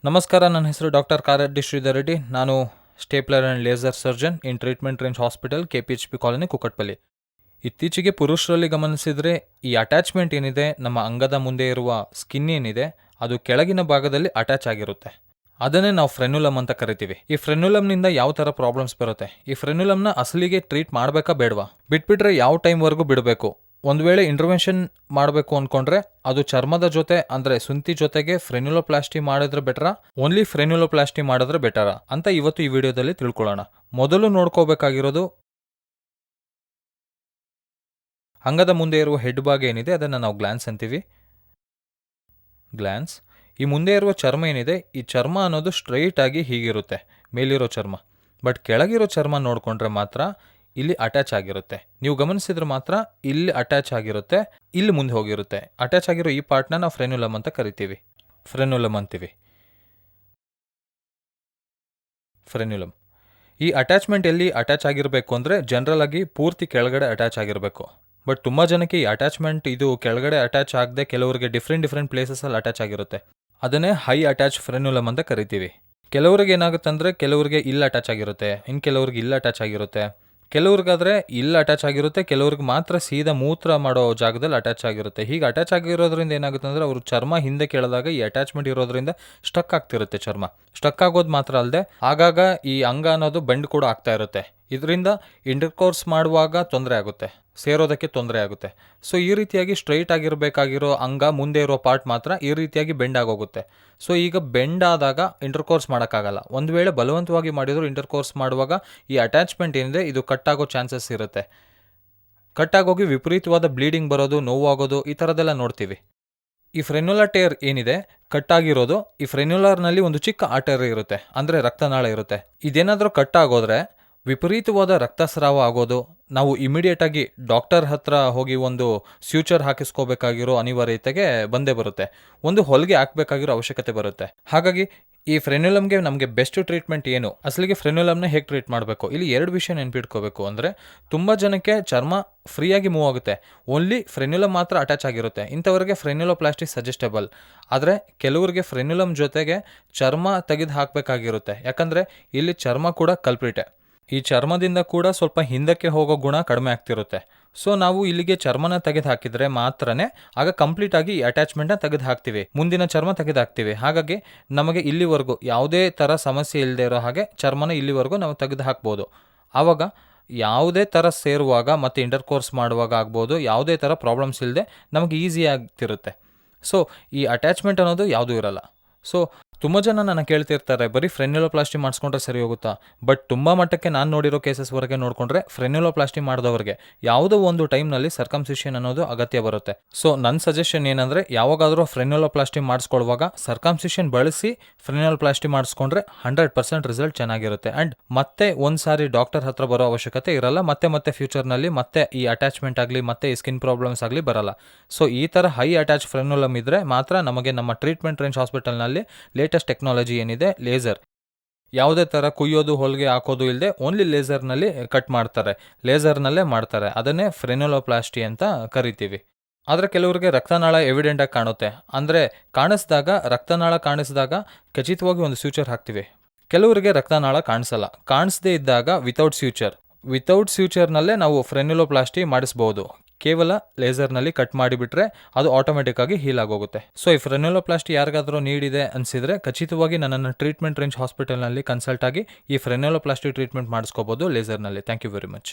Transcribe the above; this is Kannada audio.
ನಮಸ್ಕಾರ, ನನ್ನ ಹೆಸರು ಡಾಕ್ಟರ್ ಕಾರೆಡ್ಡಿ ಶ್ರೀಧರ್ ರೆಡ್ಡಿ. ನಾನು stapler and laser surgeon in treatment range hospital, KPHP colony, Kukatpally. ಇತ್ತೀಚೆಗೆ ಪುರುಷರಲ್ಲಿ ಗಮನಿಸಿದರೆ ಈ ಅಟ್ಯಾಚ್ಮೆಂಟ್ ಏನಿದೆ, ನಮ್ಮ ಅಂಗದ ಮುಂದೆ ಇರುವ ಸ್ಕಿನ್ ಏನಿದೆ, ಅದು ಕೆಳಗಿನ ಭಾಗದಲ್ಲಿ ಅಟ್ಯಾಚ್ ಆಗಿರುತ್ತೆ. ಅದನ್ನೇ ನಾವು ಫ್ರೆನ್ಯುಲಮ್ ಅಂತ ಕರಿತೀವಿ. ಈ ಫ್ರೆನ್ಯುಲಮ್ನಿಂದ ಯಾವ ಥರ ಪ್ರಾಬ್ಲಮ್ಸ್ ಬರುತ್ತೆ, ಈ ಫ್ರೆನ್ಯುಲಮ್ನ ಅಸಲಿಗೆ ಟ್ರೀಟ್ ಮಾಡಬೇಕಾ ಬೇಡವಾ, ಬಿಟ್ಬಿಟ್ರೆ ಯಾವ ಟೈಮ್ವರೆಗೂ ಬಿಡಬೇಕು, ಒಂದು ವೇಳೆ ಇಂಟರ್ವೆನ್ಷನ್ ಮಾಡಬೇಕು ಅಂದ್ಕೊಂಡ್ರೆ ಅದು ಚರ್ಮದ ಜೊತೆ ಅಂದರೆ ಸುಂತಿ ಜೊತೆಗೆ ಫ್ರೆನ್ಯುಲೋಪ್ಲಾಸ್ಟಿ ಮಾಡಿದ್ರೆ ಬೆಟರಾ, ಓನ್ಲಿ ಫ್ರೆನ್ಯುಲೋಪ್ಲಾಸ್ಟಿ ಮಾಡಿದ್ರೆ ಬೆಟರಾ ಅಂತ ಇವತ್ತು ಈ ವಿಡಿಯೋದಲ್ಲಿ ತಿಳ್ಕೊಳ್ಳೋಣ. ಮೊದಲು ನೋಡ್ಕೋಬೇಕಾಗಿರೋದು ಅಂಗದ ಮುಂದೆ ಇರುವ ಹೆಡ್ ಭಾಗ ಏನಿದೆ, ಅದನ್ನು ನಾವು ಗ್ಲ್ಯಾನ್ಸ್ ಅಂತೀವಿ. ಗ್ಲ್ಯಾನ್ಸ್. ಈ ಮುಂದೆ ಇರುವ ಚರ್ಮ ಏನಿದೆ, ಈ ಚರ್ಮ ಅನ್ನೋದು ಸ್ಟ್ರೈಟ್ ಆಗಿ ಹೀಗಿರುತ್ತೆ ಮೇಲಿರೋ ಚರ್ಮ. ಬಟ್ ಕೆಳಗಿರೋ ಚರ್ಮ ನೋಡಿಕೊಂಡ್ರೆ ಮಾತ್ರ ಇಲ್ಲಿ ಅಟ್ಯಾಚ್ ಆಗಿರುತ್ತೆ. ನೀವು ಗಮನಿಸಿದ್ರೆ ಮಾತ್ರ ಇಲ್ಲಿ ಅಟ್ಯಾಚ್ ಆಗಿರುತ್ತೆ, ಇಲ್ಲಿ ಮುಂದೆ ಹೋಗಿರುತ್ತೆ. ಅಟ್ಯಾಚ್ ಆಗಿರೋ ಈ ಪಾರ್ಟ್ನ ನಾವು ಫ್ರೆನ್ಯುಲಮ್ ಅಂತ ಕರಿತೀವಿ, ಫ್ರೆನ್ಯುಲಮ್ ಅಂತೀವಿ. ಫ್ರೆನ್ಯುಲಮ್. ಈ ಅಟ್ಯಾಚ್ಮೆಂಟ್ ಎಲ್ಲಿ ಅಟ್ಯಾಚ್ ಆಗಿರಬೇಕು ಅಂದರೆ ಜನರಲ್ ಆಗಿ ಪೂರ್ತಿ ಕೆಳಗಡೆ ಅಟ್ಯಾಚ್ ಆಗಿರಬೇಕು. ಬಟ್ ತುಂಬ ಜನಕ್ಕೆ ಈ ಅಟ್ಯಾಚ್ಮೆಂಟ್ ಇದು ಕೆಳಗಡೆ ಅಟ್ಯಾಚ್ ಆಗದೆ ಕೆಲವರಿಗೆ ಡಿಫ್ರೆಂಟ್ ಪ್ಲೇಸಸಲ್ಲಿ ಅಟ್ಯಾಚ್ ಆಗಿರುತ್ತೆ. ಅದನ್ನೇ ಹೈ ಅಟ್ಯಾಚ್ ಫ್ರೆನ್ಯುಲಮ್ ಅಂತ ಕರಿತೀವಿ. ಕೆಲವರಿಗೆ ಏನಾಗುತ್ತೆ ಅಂದರೆ ಕೆಲವರಿಗೆ ಇಲ್ಲಿ ಅಟ್ಯಾಚ್ ಆಗಿರುತ್ತೆ, ಇನ್ನು ಕೆಲವ್ರಿಗೆ ಇಲ್ಲಿ ಅಟ್ಯಾಚ್ ಆಗಿರುತ್ತೆ. ಕೆಲವ್ರಿಗಾದರೆ ಇಲ್ಲಿ ಅಟ್ಯಾಚ್ ಆಗಿರುತ್ತೆ, ಕೆಲವ್ರಿಗೆ ಮಾತ್ರ ಸೀದಾ ಮೂತ್ರ ಮಾಡೋ ಜಾಗದಲ್ಲಿ ಅಟ್ಯಾಚ್ ಆಗಿರುತ್ತೆ. ಹೀಗೆ ಅಟ್ಯಾಚ್ ಆಗಿರೋದ್ರಿಂದ ಏನಾಗುತ್ತೆ ಅಂದರೆ ಅವರು ಚರ್ಮ ಹಿಂದೆ ಕೇಳಿದಾಗ ಈ ಅಟ್ಯಾಚ್ಮೆಂಟ್ ಇರೋದ್ರಿಂದ ಸ್ಟಕ್ ಆಗ್ತಿರುತ್ತೆ ಚರ್ಮ. ಸ್ಟಕ್ ಆಗೋದು ಮಾತ್ರ ಅಲ್ಲದೆ ಆಗಾಗ ಈ ಅಂಗ ಅನ್ನೋದು ಬೆಂಡ್ ಕೂಡ ಆಗ್ತಾ ಇರುತ್ತೆ. ಇದರಿಂದ ಇಂಟರ್ಕೋರ್ಸ್ ಮಾಡುವಾಗ ತೊಂದರೆ ಆಗುತ್ತೆ, ಸೇರೋದಕ್ಕೆ ತೊಂದರೆ ಆಗುತ್ತೆ. ಸೊ ಈ ರೀತಿಯಾಗಿ ಸ್ಟ್ರೈಟ್ ಆಗಿರಬೇಕಾಗಿರೋ ಅಂಗ ಮುಂದೆ ಇರೋ ಪಾರ್ಟ್ ಮಾತ್ರ ಈ ರೀತಿಯಾಗಿ ಬೆಂಡ್ ಆಗೋಗುತ್ತೆ. ಸೊ ಈಗ ಬೆಂಡ್ ಆದಾಗ ಇಂಟರ್ಕೋರ್ಸ್ ಮಾಡೋಕ್ಕಾಗಲ್ಲ. ಒಂದು ವೇಳೆ ಬಲವಂತವಾಗಿ ಮಾಡಿದ್ರು ಇಂಟರ್ಕೋರ್ಸ್ ಮಾಡುವಾಗ ಈ ಅಟ್ಯಾಚ್ಮೆಂಟ್ ಏನಿದೆ ಇದು ಕಟ್ ಆಗೋ ಚಾನ್ಸಸ್ ಇರುತ್ತೆ. ಕಟ್ ಆಗೋಗಿ ವಿಪರೀತವಾದ ಬ್ಲೀಡಿಂಗ್ ಬರೋದು, ನೋವಾಗೋದು, ಈ ಥರದ್ದೆಲ್ಲ ನೋಡ್ತೀವಿ. ಈ ಫ್ರೆನ್ಯುಲರ್ ಟೇರ್ ಏನಿದೆ ಕಟ್ ಆಗಿರೋದು, ಈ ಫ್ರೆನ್ಯುಲರ್ನಲ್ಲಿ ಒಂದು ಚಿಕ್ಕ ಆರ್ಟರಿ ಇರುತ್ತೆ, ಅಂದರೆ ರಕ್ತನಾಳ ಇರುತ್ತೆ. ಇದೇನಾದರೂ ಕಟ್ ಆಗೋದ್ರೆ ವಿಪರೀತವಾದ ರಕ್ತಸ್ರಾವ ಆಗೋದು, ನಾವು ಇಮಿಡಿಯೇಟಾಗಿ ಡಾಕ್ಟರ್ ಹತ್ರ ಹೋಗಿ ಒಂದು ಸ್ಯೂಚರ್ ಹಾಕಿಸ್ಕೋಬೇಕಾಗಿರೋ ಅನಿವಾರ್ಯತೆಗೆ ಬಂದೇ ಬರುತ್ತೆ. ಒಂದು ಹೊಲಿಗೆ ಹಾಕಬೇಕಾಗಿರೋ ಅವಶ್ಯಕತೆ ಬರುತ್ತೆ. ಹಾಗಾಗಿ ಈ ಫ್ರೆನ್ಯುಲಮ್ಗೆ ನಮಗೆ ಬೆಸ್ಟ್ ಟ್ರೀಟ್ಮೆಂಟ್ ಏನು, ಅಸಲಿಗೆ ಫ್ರೆನ್ಯುಲಮ್ನ ಹೇಗೆ ಟ್ರೀಟ್ ಮಾಡಬೇಕು, ಇಲ್ಲಿ ಎರಡು ವಿಷಯ ನೆನ್ಪಿಟ್ಕೋಬೇಕು. ಅಂದರೆ ತುಂಬ ಜನಕ್ಕೆ ಚರ್ಮ ಫ್ರೀಯಾಗಿ ಮೂವ್ ಆಗುತ್ತೆ, ಓನ್ಲಿ ಫ್ರೆನ್ಯುಲಮ್ ಮಾತ್ರ ಅಟ್ಯಾಚ್ ಆಗಿರುತ್ತೆ. ಇಂಥವ್ರಿಗೆ ಫ್ರೆನ್ಯುಲೋಪ್ಲಾಸ್ಟಿ ಸಜೆಸ್ಟಬಲ್. ಆದರೆ ಕೆಲವರಿಗೆ ಫ್ರೆನ್ಯುಲಮ್ ಜೊತೆಗೆ ಚರ್ಮ ತೆಗೆದು ಹಾಕಬೇಕಾಗಿರುತ್ತೆ. ಯಾಕಂದರೆ ಇಲ್ಲಿ ಚರ್ಮ ಕೂಡ ಕಲ್ಪ್ರಿಟೆ. ಈ ಚರ್ಮದಿಂದ ಕೂಡ ಸ್ವಲ್ಪ ಹಿಂದಕ್ಕೆ ಹೋಗೋ ಗುಣ ಕಡಿಮೆ ಆಗ್ತಿರುತ್ತೆ. ಸೊ ನಾವು ಇಲ್ಲಿಗೆ ಚರ್ಮನ ತೆಗೆದು ಹಾಕಿದರೆ ಮಾತ್ರನೇ ಆಗ ಕಂಪ್ಲೀಟಾಗಿ ಈ ಅಟ್ಯಾಚ್ಮೆಂಟ್ನ ತೆಗೆದು ಹಾಕ್ತೀವಿ, ಮುಂದಿನ ಚರ್ಮ ತೆಗೆದು ಹಾಕ್ತೀವಿ. ಹಾಗಾಗಿ ನಮಗೆ ಇಲ್ಲಿವರೆಗೂ ಯಾವುದೇ ಥರ ಸಮಸ್ಯೆ ಇಲ್ಲದೆ ಇರೋ ಹಾಗೆ ಚರ್ಮನ ಇಲ್ಲಿವರೆಗೂ ನಾವು ತೆಗೆದು ಹಾಕ್ಬೋದು. ಆವಾಗ ಯಾವುದೇ ಥರ ಸೇರುವಾಗ ಮತ್ತು ಇಂಟರ್ಕೋರ್ಸ್ ಮಾಡುವಾಗ ಆಗ್ಬೋದು, ಯಾವುದೇ ಥರ ಪ್ರಾಬ್ಲಮ್ಸ್ ಇಲ್ಲದೆ ನಮಗೆ ಈಸಿ ಆಗ್ತಿರುತ್ತೆ. ಸೊ ಈ ಅಟ್ಯಾಚ್ಮೆಂಟ್ ಅನ್ನೋದು ಯಾವುದೂ ಇರಲ್ಲ. ಸೊ ತುಂಬ ಜನ ನನ್ನ ಕೇಳ್ತಿರ್ತಾರೆ, ಬರೀ ಫ್ರೆನ್ಯುಲೋಪ್ಲಾಸ್ಟಿ ಮಾಡಿಸ್ಕೊಂಡ್ರೆ ಸರಿ ಹೋಗುತ್ತಾ? ಬಟ್ ತುಂಬ ಮಟ್ಟಕ್ಕೆ ನಾನು ನೋಡಿರೋ ಕೇಸಸ್ವರೆಗೆ ನೋಡಿಕೊಂಡ್ರೆ ಫ್ರೆನ್ಯುಲೋಪ್ಲಾಸ್ಟಿ ಮಾಡಿದವ್ರಿಗೆ ಯಾವುದೋ ಒಂದು ಟೈಮ್ನಲ್ಲಿ ಸರ್ಕಮ್ಸಿಷನ್ ಅನ್ನೋದು ಅಗತ್ಯ ಬರುತ್ತೆ. ಸೊ ನನ್ನ ಸಜೆಷನ್ ಏನಂದರೆ, ಯಾವಾಗಾದರೂ ಫ್ರೆನ್ಯುಲೋಪ್ಲಾಸ್ಟಿ ಮಾಡಿಸ್ಕೊಳ್ಳುವಾಗ ಸರ್ಕಮ್ಸಿಷನ್ ಬಳಸಿ ಫ್ರೆನ್ಯುಲೋಪ್ಲಾಸ್ಟಿ ಮಾಡಿಸ್ಕೊಂಡ್ರೆ 100% ರಿಸಲ್ಟ್ ಚೆನ್ನಾಗಿರುತ್ತೆ. ಆ್ಯಂಡ್ ಮತ್ತೆ ಒಂದು ಸಾರಿ ಡಾಕ್ಟರ್ ಹತ್ರ ಬರೋ ಅವಶ್ಯಕತೆ ಇರಲ್ಲ. ಮತ್ತೆ ಫ್ಯೂಚರ್ನಲ್ಲಿ ಮತ್ತೆ ಈ ಅಟ್ಯಾಚ್ಮೆಂಟ್ ಆಗಲಿ ಮತ್ತೆ ಈ ಸ್ಕಿನ್ ಪ್ರಾಬ್ಲಮ್ಸ್ ಆಗಲಿ ಬರಲ್ಲ. ಸೊ ಈ ಥರ ಹೈ ಅಟ್ಯಾಚ್ ಫ್ರೆನ್ಯುಲಮ್ ಇದ್ದರೆ ಮಾತ್ರ ನಮಗೆ ನಮ್ಮ ಟ್ರೀಟ್ಮೆಂಟ್ ರೇಂಜ್ ಹಾಸ್ಪಿಟಲ್ನಲ್ಲಿ ಲೇಟೆಸ್ಟ್ ಟೆಕ್ನಾಲಜಿ ಏನಿದೆ ಲೇಸರ್, ಯಾವುದೇ ಥರ ಕುಯ್ಯೋದು ಹೊಲಿಗೆ ಹಾಕೋದು ಇಲ್ಲದೆ ಓನ್ಲಿ ಲೇಸರ್ನಲ್ಲಿ ಕಟ್ ಮಾಡ್ತಾರೆ, ಲೇಸರ್ನಲ್ಲೇ ಮಾಡ್ತಾರೆ. ಅದನ್ನೇ ಫ್ರೆನ್ಯುಲೋಪ್ಲಾಸ್ಟಿ ಅಂತ ಕರಿತೀವಿ. ಆದರೆ ಕೆಲವರಿಗೆ ರಕ್ತನಾಳ ಎವಿಡೆಂಟಾಗಿ ಕಾಣುತ್ತೆ, ಅಂದರೆ ರಕ್ತನಾಳ ಕಾಣಿಸಿದಾಗ ಖಚಿತವಾಗಿ ಒಂದು ಸ್ಯೂಚರ್ ಹಾಕ್ತೀವಿ. ಕೆಲವರಿಗೆ ರಕ್ತನಾಳ ಕಾಣಿಸಲ್ಲ, ಕಾಣಿಸದೇ ಇದ್ದಾಗ ವಿತೌಟ್ ಸ್ಯೂಚರ್ನಲ್ಲೇ ನಾವು ಫ್ರೆನ್ಯುಲೋಪ್ಲಾಸ್ಟಿ ಮಾಡಿಸ್ಬೋದು. ಕೇವಲ ಲೇಸರ್ನಲ್ಲಿ ಕಟ್ ಮಾಡಿಬಿಟ್ರೆ ಅದು ಆಟೋಮೆಟಿಕ್ಕಾಗಿ ಹೀಲ್ ಆಗೋಗುತ್ತೆ. ಸೊ ಈ ಫ್ರೆನ್ಯುಲೋಪ್ಲಾಸ್ಟಿ ಯಾರಿಗಾದರೂ ನೀಡಿದೆ ಅನಿಸಿದರೆ ಖಚಿತವಾಗಿ ನನ್ನನ್ನು ಟ್ರೀಟ್ಮೆಂಟ್ ರೇಂಜ್ ಹಾಸ್ಪಿಟಲ್ನಲ್ಲಿ ಕನ್ಸಲ್ಟ್ ಆಗಿ ಈ ಫ್ರೆನ್ಯುಲೋಪ್ಲಾಸ್ಟಿ ಟ್ರೀಟ್ಮೆಂಟ್ ಮಾಡಿಸ್ಕೋಬೋದು ಲೇಸರ್ನಲ್ಲಿ. Thank you very much.